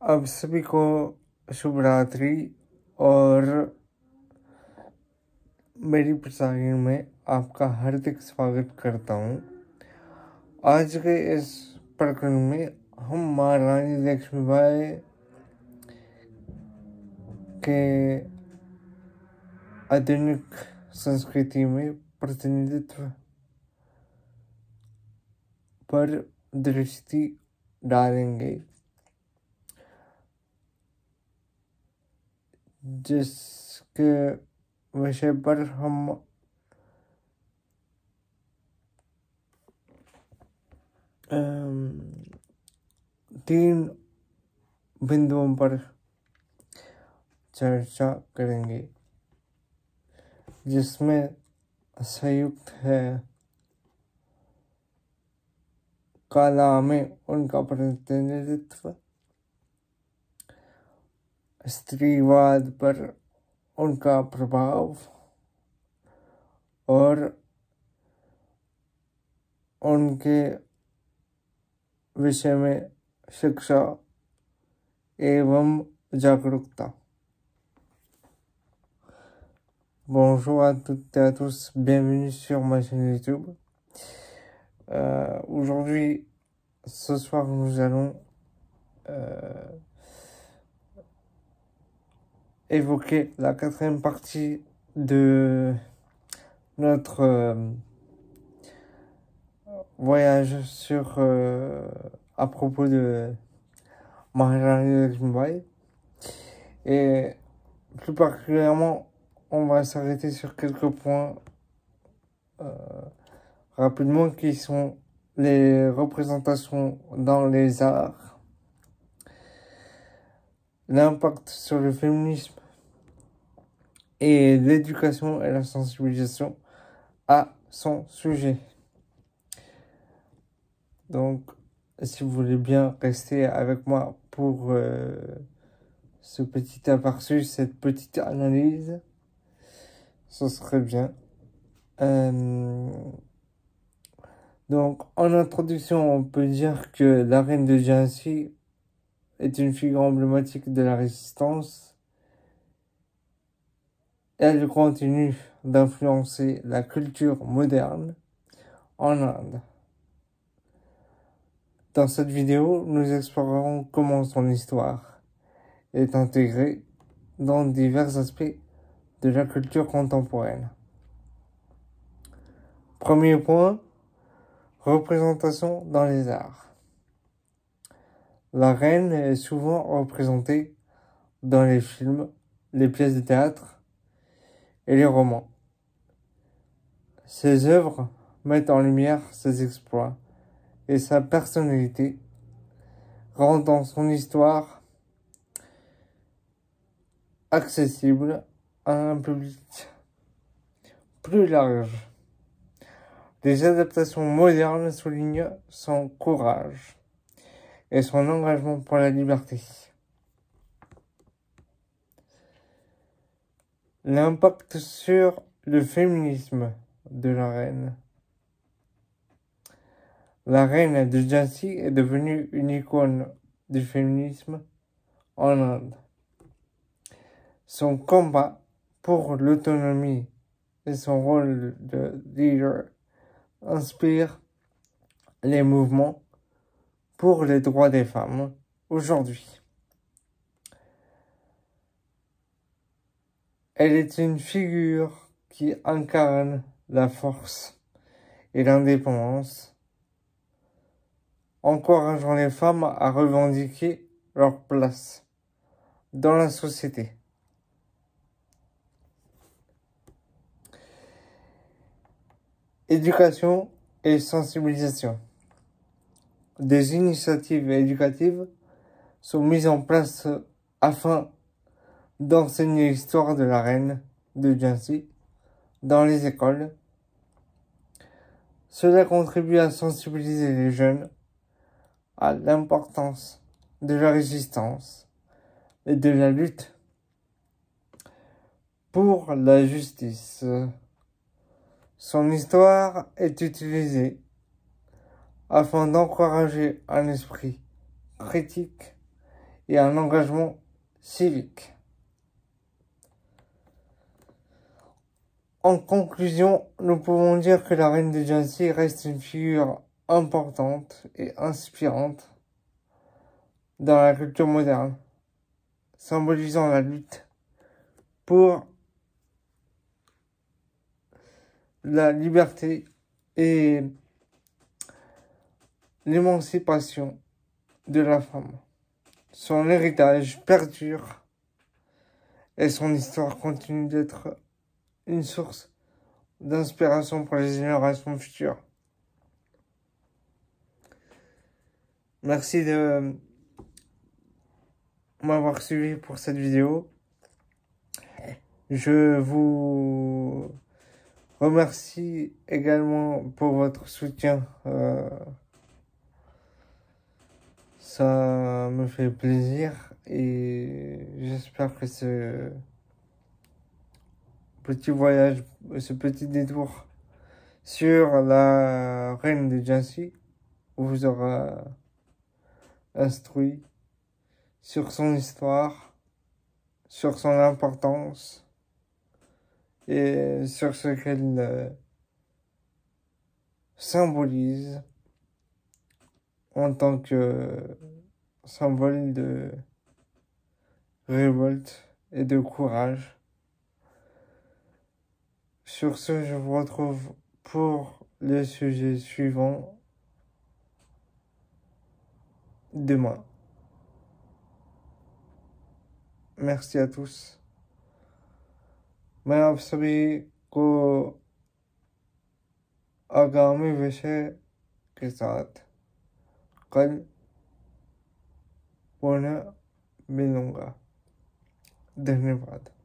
आप सभी को शुभ रात्रि और मेरी प्रसारण में आपका हार्दिक स्वागत करता हूँ। आज के इस प्रकरण में हम महारानी लक्ष्मीबाई के आधुनिक संस्कृति में प्रतिनिधित्व पर दृष्टि डालेंगे, जिसके विषय पर हम तीन बिंदुओं पर चर्चा करेंगे, जिसमें संयुक्त है कला में उनका प्रतिनिधित्व, स्त्रीवाद पर उनका प्रभाव और उनके विषय में शिक्षा एवं जागरूकता। Bonjour à toutes et à tous, bienvenue sur ma chaîne YouTube. Aujourd'hui, ce soir, nous allons évoquer la quatrième partie de notre voyage sur à propos de Maharani Lakshmibai, et plus particulièrement on va s'arrêter sur quelques points rapidement, qui sont les représentations dans les arts, l'impact sur le féminisme et l'éducation et la sensibilisation à son sujet. Donc, si vous voulez bien rester avec moi pour ce petit aperçu, cette petite analyse, ce serait bien. Donc, en introduction, on peut dire que la reine de Jhansi est une figure emblématique de la résistance. Elle continue d'influencer la culture moderne en Inde. Dans cette vidéo, nous explorerons comment son histoire est intégrée dans divers aspects de la culture contemporaine. Premier point, représentation dans les arts. La reine est souvent représentée dans les films, les pièces de théâtre et les romans. Ses œuvres mettent en lumière ses exploits et sa personnalité, rendant son histoire accessible à un public plus large. Les adaptations modernes soulignent son courage et son engagement pour la liberté. L'impact sur le féminisme de la reine. La reine de Jhansi est devenue une icône du féminisme en Inde. Son combat pour l'autonomie et son rôle de leader inspirent les mouvements pour les droits des femmes aujourd'hui. Elle est une figure qui incarne la force et l'indépendance, encourageant les femmes à revendiquer leur place dans la société. Éducation et sensibilisation. Des initiatives éducatives sont mises en place afin d'enseigner l'histoire de la reine de Jhansi dans les écoles. Cela contribue à sensibiliser les jeunes à l'importance de la résistance et de la lutte pour la justice. Son histoire est utilisée afin d'encourager un esprit critique et un engagement civique. En conclusion, nous pouvons dire que la reine de Jhansi reste une figure importante et inspirante dans la culture moderne, symbolisant la lutte pour la liberté et l'émancipation de la femme. Son héritage perdure et son histoire continue d'être une source d'inspiration pour les générations futures. Merci de m'avoir suivi pour cette vidéo. Je vous remercie également pour votre soutien. Ça me fait plaisir et j'espère que ce petit voyage, ce petit détour sur la reine de Jhansi vous aura instruit sur son histoire, sur son importance et sur ce qu'elle symbolise en tant que symbole de révolte et de courage. Sur ce, je vous retrouve pour le sujet suivant demain. Merci à tous. मैं आप सभी को आगामी विषय के साथ कल पुनः मिलूंगा। धन्यवाद।